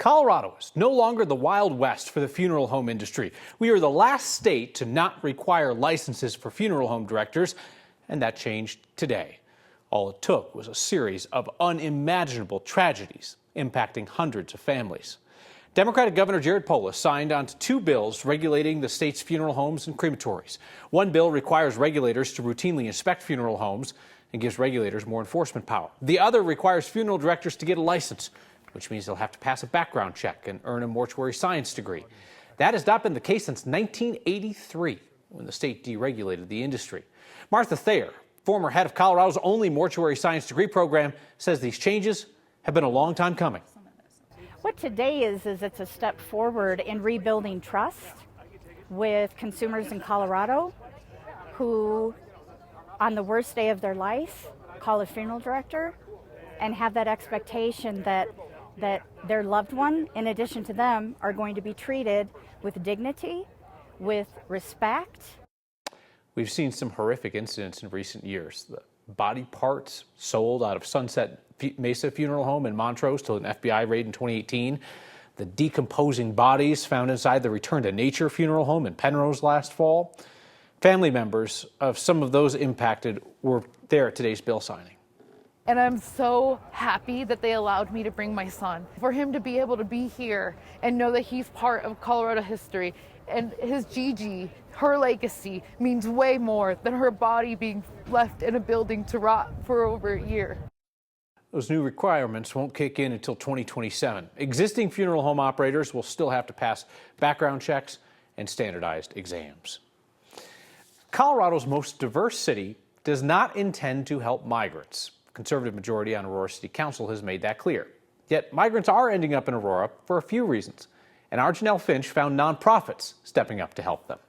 Colorado is no longer the Wild West for the funeral home industry. We are the last state to not require licenses for funeral home directors, and that changed today. All it took was a series of unimaginable tragedies impacting hundreds of families. Democratic Governor Jared Polis signed onto two bills regulating the state's funeral homes and crematories. One bill requires regulators to routinely inspect funeral homes and gives regulators more enforcement power. The other requires funeral directors to get a license, which means they'll have to pass a background check and earn a mortuary science degree. That has not been the case since 1983, when the state deregulated the industry. Martha Thayer, former head of Colorado's only mortuary science degree program, says these changes have been a long time coming. What today is it's a step forward in rebuilding trust with consumers in Colorado who, on the worst day of their life, call a funeral director and have that expectation that their loved one, in addition to them, are going to be treated with dignity, with respect. We've seen some horrific incidents in recent years. The body parts sold out of Sunset Mesa Funeral Home in Montrose to an FBI raid in 2018. The decomposing bodies found inside the Return to Nature Funeral Home in Penrose last fall. Family members of some of those impacted were there at today's bill signing. And I'm so happy that they allowed me to bring my son. For him to be able to be here and know that he's part of Colorado history, and his Gigi, her legacy, means way more than her body being left in a building to rot for over a year. Those new requirements won't kick in until 2027. Existing funeral home operators will still have to pass background checks and standardized exams. Colorado's most diverse city does not intend to help migrants. Conservative majority on Aurora City Council has made that clear. Yet migrants are ending up in Aurora for a few reasons, and our Janelle Finch found nonprofits stepping up to help them.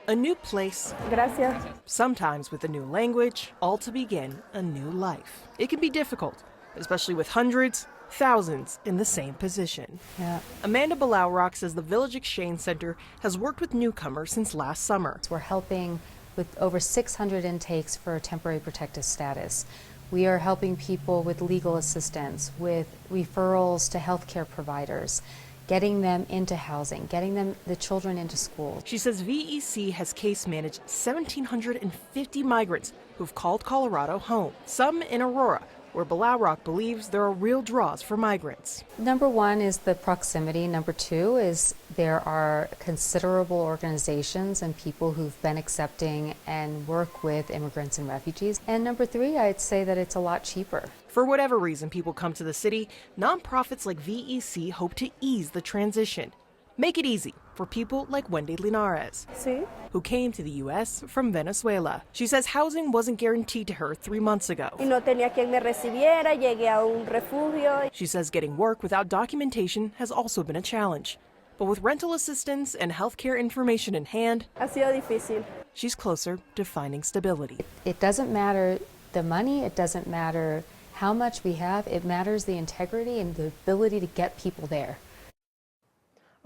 A new place, Gracias. sometimes with a new language, all to begin a new life. It can be difficult, especially with hundreds, thousands in the same position. Yeah. Amanda Balaurock says the Village Exchange Center has worked with newcomers since last summer. We're helping with over 600 intakes for temporary protective status. We are helping people with legal assistance, with referrals to healthcare providers, getting them into housing, getting the children into school. She says VEC has case managed 1,750 migrants who've called Colorado home, some in Aurora, where Balaurock believes there are real draws for migrants. Number one is the proximity. Number two is there are considerable organizations and people who've been accepting and work with immigrants and refugees. And number three, I'd say that it's a lot cheaper. For whatever reason people come to the city, nonprofits like VEC hope to ease the transition. Make it easy for people like Wendy Linares, who came to the U.S. from Venezuela. She says housing wasn't guaranteed to her 3 months ago. She says getting work without documentation has also been a challenge. But with rental assistance and healthcare information in hand, she's closer to finding stability. It doesn't matter the money, it doesn't matter how much we have, it matters the integrity and the ability to get people there.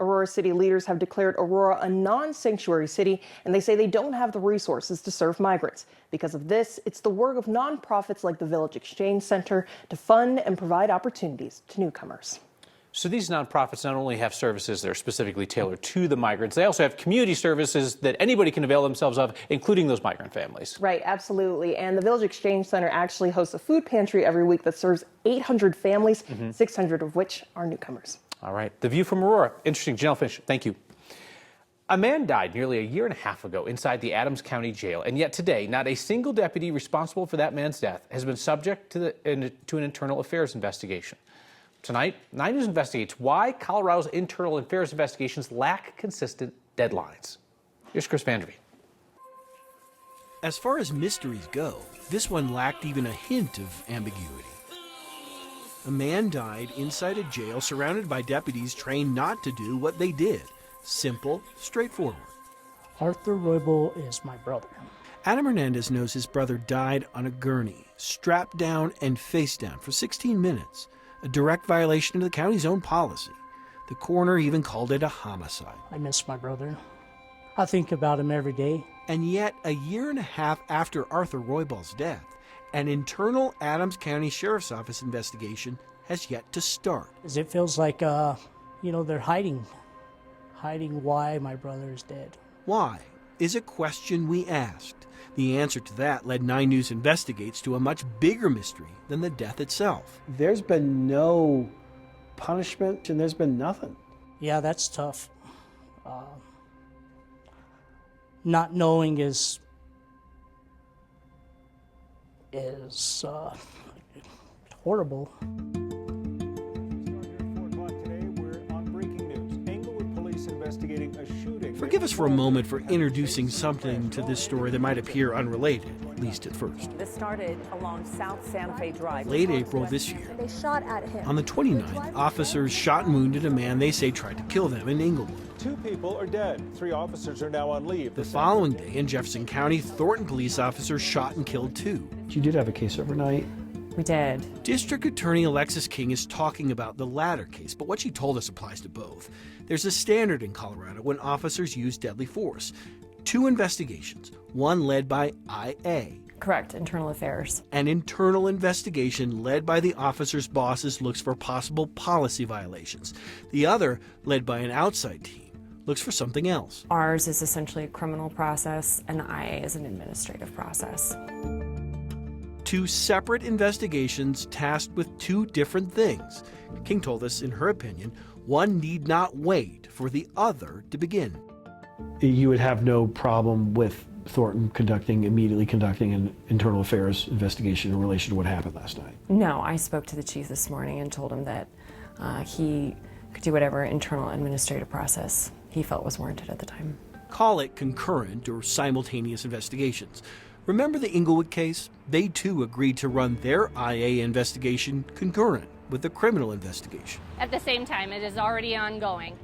Aurora City leaders have declared Aurora a non-sanctuary city, and they say they don't have the resources to serve migrants. Because of this, it's the work of nonprofits like the Village Exchange Center to fund and provide opportunities to newcomers. So these nonprofits not only have services that are specifically tailored to the migrants, they also have community services that anybody can avail themselves of, including those migrant families. Right, absolutely. And the Village Exchange Center actually hosts a food pantry every week that serves 800 families, 600 of which are newcomers. All right. The View from Aurora. Interesting. Janelle Finch, thank you. A man died nearly a year and a half ago inside the Adams County Jail, and yet today, not a single deputy responsible for that man's death has been subject to an internal affairs investigation. Tonight, 9 News investigates why Colorado's internal affairs investigations lack consistent deadlines. Here's Chris Vanderveen. As far as mysteries go, this one lacked even a hint of ambiguity. A man died inside a jail surrounded by deputies trained not to do what they did. Simple, straightforward. Arthur Roybal is my brother. Adam Hernandez knows his brother died on a gurney, strapped down and face down for 16 minutes, a direct violation of the county's own policy. The coroner even called it a homicide. I miss my brother. I think about him every day. And yet, a year and a half after Arthur Roybal's death, an internal Adams County Sheriff's Office investigation has yet to start. It feels like, they're hiding why my brother is dead. Why is a question we asked. The answer to that led 9 News Investigates to a much bigger mystery than the death itself. There's been no punishment and there's been nothing. Yeah, that's tough. Not knowing is horrible. Forgive us for a moment for introducing something to this story that might appear unrelated, at least at first. This started along South Santa Fe Drive. Late April this year, They shot at him. on the 29th, officers shot and wounded a man they say tried to kill them in Inglewood. 2 people are dead. 3 officers are now on leave. The following day in Jefferson County, Thornton police officers shot and killed 2. You did have a case overnight. We did. District Attorney Alexis King is talking about the latter case, but what she told us applies to both. There's a standard in Colorado when officers use deadly force. 2 investigations, one led by IA. Correct, internal affairs. An internal investigation led by the officer's bosses looks for possible policy violations. The other, led by an outside team, looks for something else. Ours is essentially a criminal process, and IA is an administrative process. 2 separate investigations tasked with 2 different things. King told us, in her opinion, one need not wait for the other to begin. You would have no problem with Thornton immediately conducting an internal affairs investigation in relation to what happened last night? No, I spoke to the chief this morning and told him that he could do whatever internal administrative process he felt was warranted at the time. Call it concurrent or simultaneous investigations. Remember the Inglewood case? They too agreed to run their IA investigation concurrent with the criminal investigation. At the same time, it is already ongoing.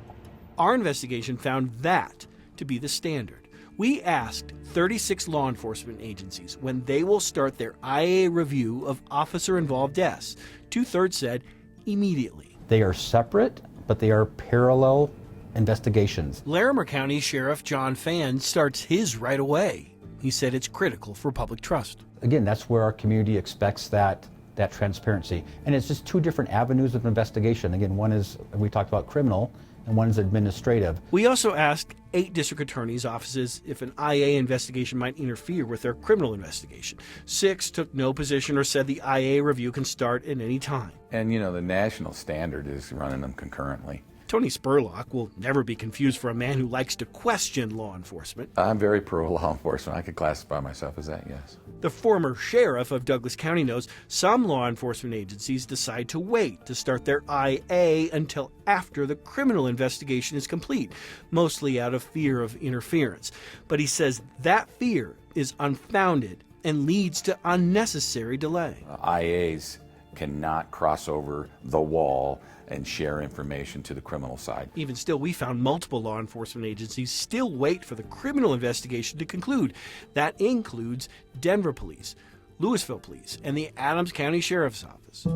Our investigation found that to be the standard. We asked 36 law enforcement agencies when they will start their IA review of officer-involved deaths. 2/3 said immediately. They are separate, but they are parallel investigations. Larimer County Sheriff John Fan starts his right away. He said it's critical for public trust. Again, that's where our community expects that transparency. And it's just 2 different avenues of investigation. Again, one is, we talked about criminal, and one is administrative. We also asked 8 district attorneys' offices if an IA investigation might interfere with their criminal investigation. 6 took no position or said the IA review can start at any time. And the national standard is running them concurrently. Tony Spurlock will never be confused for a man who likes to question law enforcement. I'm very pro law enforcement. I could classify myself as that, yes. The former sheriff of Douglas County knows some law enforcement agencies decide to wait to start their IA until after the criminal investigation is complete, mostly out of fear of interference. But he says that fear is unfounded and leads to unnecessary delay. IAs cannot cross over the wall and share information to the criminal side. Even still, we found multiple law enforcement agencies still wait for the criminal investigation to conclude. That includes Denver Police, Louisville Police, and the Adams County Sheriff's Office.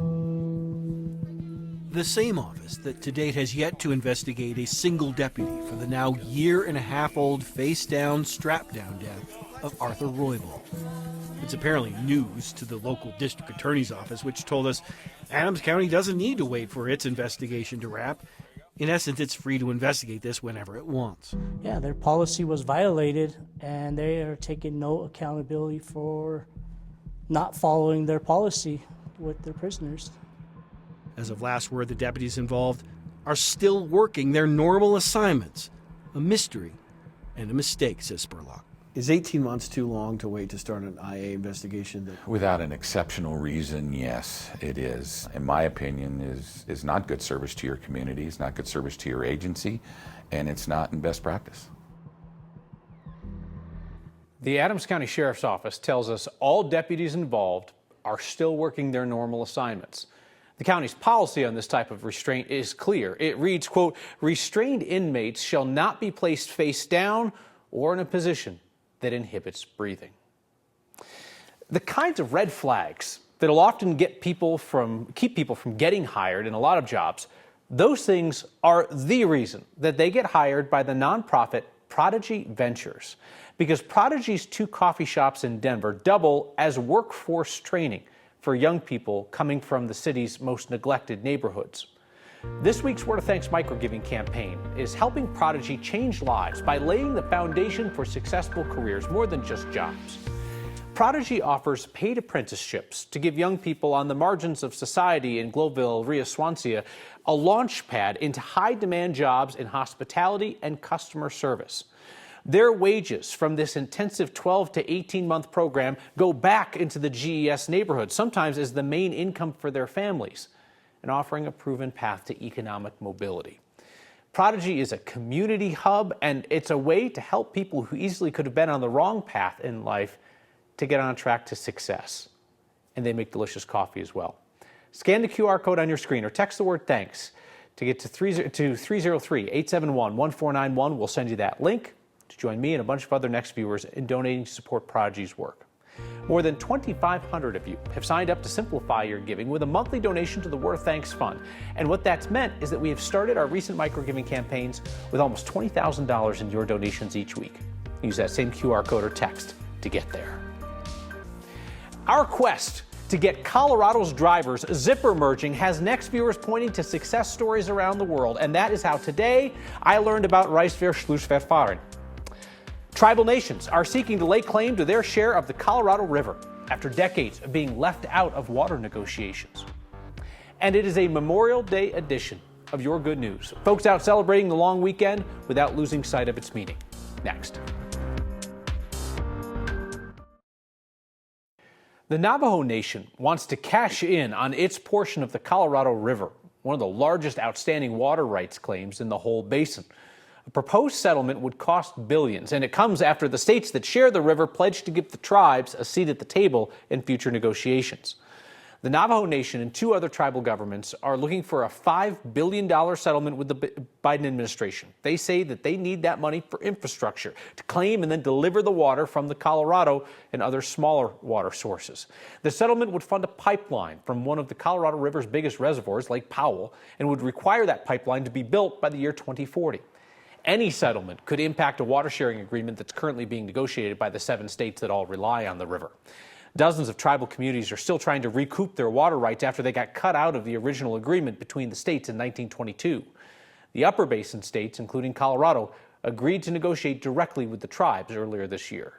The same office that to date has yet to investigate a single deputy for the now 1.5-year-old face-down, strap-down death of Arthur Roybal. It's apparently news to the local district attorney's office, which told us Adams County doesn't need to wait for its investigation to wrap. In essence, it's free to investigate this whenever it wants. Yeah, their policy was violated, and they are taking no accountability for not following their policy with their prisoners. As of last word, the deputies involved are still working their normal assignments. A mystery and a mistake, says Spurlock. Is 18 months too long to wait to start an IA investigation? Without an exceptional reason, yes, it is. In my opinion, is not good service to your community, it's not good service to your agency, and it's not in best practice. The Adams County Sheriff's Office tells us all deputies involved are still working their normal assignments. The county's policy on this type of restraint is clear. It reads, quote, "Restrained inmates shall not be placed face down or in a position that inhibits breathing." The kinds of red flags that'll often keep people from getting hired in a lot of jobs, those things are the reason that they get hired by the nonprofit Prodigy Ventures. Because Prodigy's 2 coffee shops in Denver double as workforce training for young people coming from the city's most neglected neighborhoods. This week's Word of Thanks microgiving campaign is helping Prodigy change lives by laying the foundation for successful careers more than just jobs. Prodigy offers paid apprenticeships to give young people on the margins of society in Globeville, Rio Swansea, a launch pad into high-demand jobs in hospitality and customer service. Their wages from this intensive 12 to 18-month program go back into the GES neighborhood, sometimes as the main income for their families, and offering a proven path to economic mobility. Prodigy is a community hub, and it's a way to help people who easily could have been on the wrong path in life to get on track to success. And they make delicious coffee as well. Scan the QR code on your screen or text the word thanks to get to 303-871-1491. We'll send you that link to join me and a bunch of other Next viewers in donating to support Prodigy's work. More than 2,500 of you have signed up to simplify your giving with a monthly donation to the Word of Thanks Fund. And what that's meant is that we have started our recent microgiving campaigns with almost $20,000 in your donations each week. Use that same QR code or text to get there. Our quest to get Colorado's drivers zipper merging has Next viewers pointing to success stories around the world, and that is how today I learned about Reiswehr-Schlussverfahren. Tribal nations are seeking to lay claim to their share of the Colorado River after decades of being left out of water negotiations. And it is a Memorial Day edition of Your Good News. Folks out celebrating the long weekend without losing sight of its meaning. Next. The Navajo Nation wants to cash in on its portion of the Colorado River, one of the largest outstanding water rights claims in the whole basin. A proposed settlement would cost billions, and it comes after the states that share the river pledged to give the tribes a seat at the table in future negotiations. The Navajo Nation and two other tribal governments are looking for a $5 billion settlement with the Biden administration. They say that they need that money for infrastructure to claim and then deliver the water from the Colorado and other smaller water sources. The settlement would fund a pipeline from one of the Colorado River's biggest reservoirs, Lake Powell, and would require that pipeline to be built by the year 2040. Any settlement could impact a water sharing agreement that's currently being negotiated by the 7 states that all rely on the river. Dozens of tribal communities are still trying to recoup their water rights after they got cut out of the original agreement between the states in 1922. The upper basin states, including Colorado, agreed to negotiate directly with the tribes earlier this year.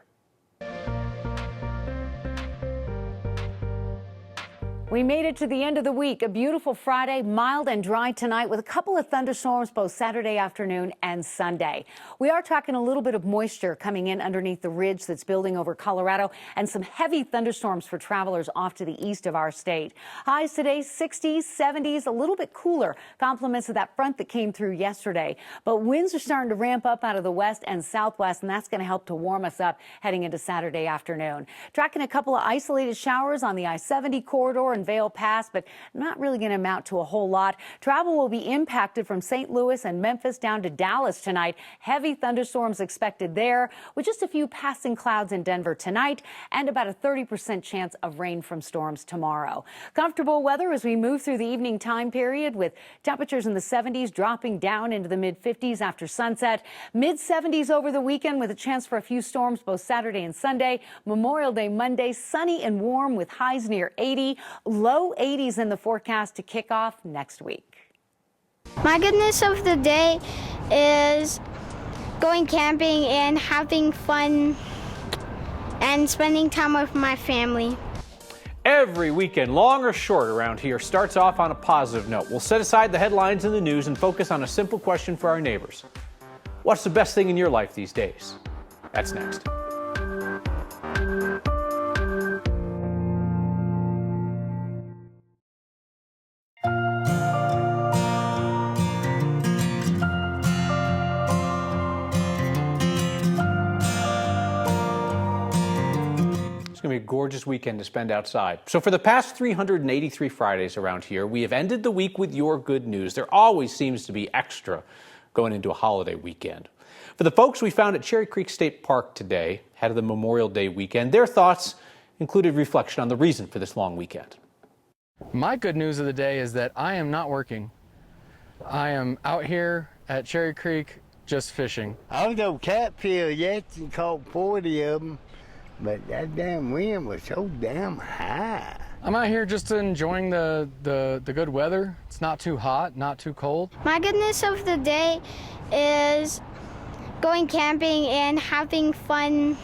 We made it to the end of the week. A beautiful Friday, mild and dry tonight with a couple of thunderstorms both Saturday afternoon and Sunday. We are tracking a little bit of moisture coming in underneath the ridge that's building over Colorado and some heavy thunderstorms for travelers off to the east of our state. Highs today, 60s, 70s, a little bit cooler. Compliments of that front that came through yesterday. But winds are starting to ramp up out of the west and southwest, and that's going to help to warm us up heading into Saturday afternoon. Tracking a couple of isolated showers on the I-70 corridor and Vail Pass, but not really going to amount to a whole lot. Travel will be impacted from St. Louis and Memphis down to Dallas tonight. Heavy thunderstorms expected there, with just a few passing clouds in Denver tonight and about a 30% chance of rain from storms tomorrow. Comfortable weather as we move through the evening time period, with temperatures in the 70s dropping down into the mid-50s after sunset. Mid-70s over the weekend with a chance for a few storms both Saturday and Sunday. Memorial Day Monday, sunny and warm with highs near 80. Low 80s in the forecast to kick off next week. My goodness of the day is going camping and having fun and spending time with my family. Every weekend, long or short around here, starts off on a positive note. We'll set aside the headlines in the news and focus on a simple question for our neighbors. What's the best thing in your life these days? That's next. It's going to be a gorgeous weekend to spend outside. So for the past 383 Fridays around here, we have ended the week with your good news. There always seems to be extra going into a holiday weekend. For the folks we found at Cherry Creek State Park today, ahead of the Memorial Day weekend, their thoughts included reflection on the reason for this long weekend. My good news of the day is that I am not working. I am out here at Cherry Creek just fishing. I was on Catfield yesterday and caught 40 of them. But that damn wind was so damn high. I'm out here just enjoying the good weather. It's not too hot, not too cold. My goodness of the day is going camping and having fun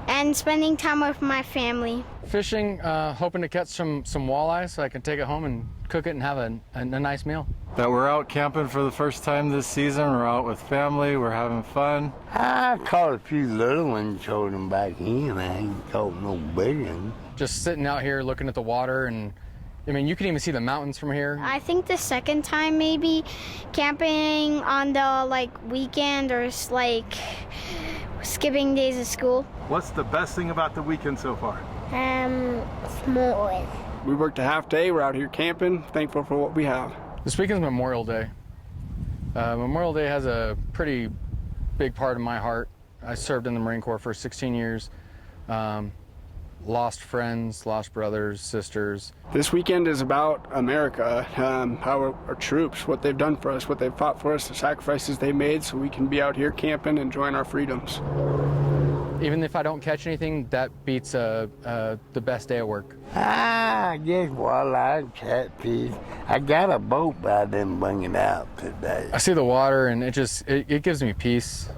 and spending time with my family. Fishing, hoping to catch some walleye so I can take it home and cook it and have a nice meal. That we're out camping for the first time this season. We're out with family, we're having fun. I caught a few little ones, showed them back in. I ain't caught no big ones. Just sitting out here looking at the water, and I mean, you can even see the mountains from here. I think the second time maybe camping on the weekend or skipping days of school. What's the best thing about the weekend so far? S'mores. We worked a half day, we're out here camping, thankful for what we have. This weekend's Memorial Day. Memorial Day has a pretty big part of my heart. I served in the Marine Corps for 16 years. Lost friends, lost brothers, sisters. This weekend is about America, how our troops, what they've done for us, what they've fought for us, the sacrifices they made so we can be out here camping, enjoying our freedoms. Even if I don't catch anything, that beats the best day of work. I guess walleye, catfish. I got a boat, but I didn't bring it out today. I see the water and it gives me peace.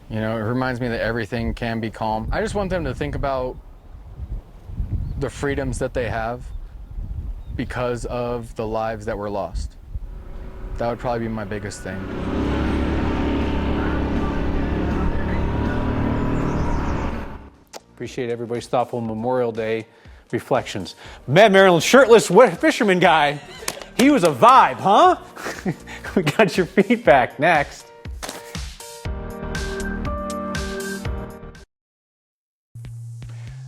You know, it reminds me that everything can be calm. I just want them to think about the freedoms that they have because of the lives that were lost. That would probably be my biggest thing. Appreciate everybody's thoughtful Memorial Day reflections. Matt Maryland, shirtless fisherman guy. He was a vibe, huh? We got your feedback next.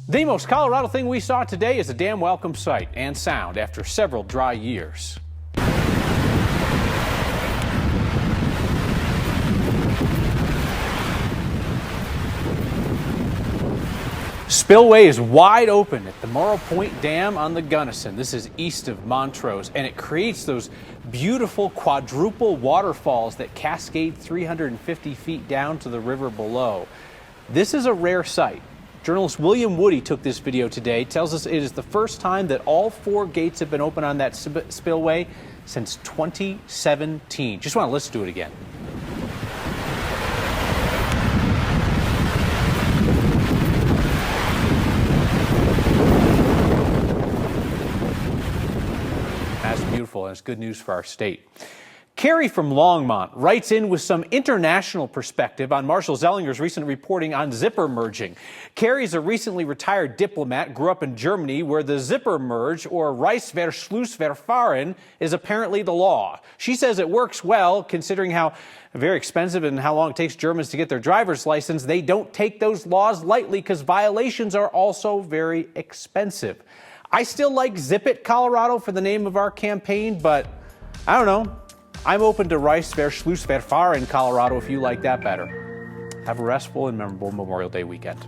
The most Colorado thing we saw today is a damn welcome sight and sound after several dry years. Spillway is wide open at the Morrow Point Dam on the Gunnison. This is east of Montrose, and it creates those beautiful quadruple waterfalls that cascade 350 feet down to the river below. This is a rare sight. Journalist William Woody took this video today, tells us it is the first time that all 4 gates have been open on that spillway since 2017. Just want to listen to it again. That's beautiful, and it's good news for our state. Carrie from Longmont writes in with some international perspective on Marshall Zellinger's recent reporting on zipper merging. Carrie's a recently retired diplomat, grew up in Germany, where the zipper merge, or Reisverschlussverfahren, is apparently the law. She says it works well, considering how very expensive and how long it takes Germans to get their driver's license. They don't take those laws lightly because violations are also very expensive. I still like Zip It Colorado for the name of our campaign, but I don't know. I'm open to Reisverschlussverfahren in Colorado if you like that better. Have a restful and memorable Memorial Day weekend.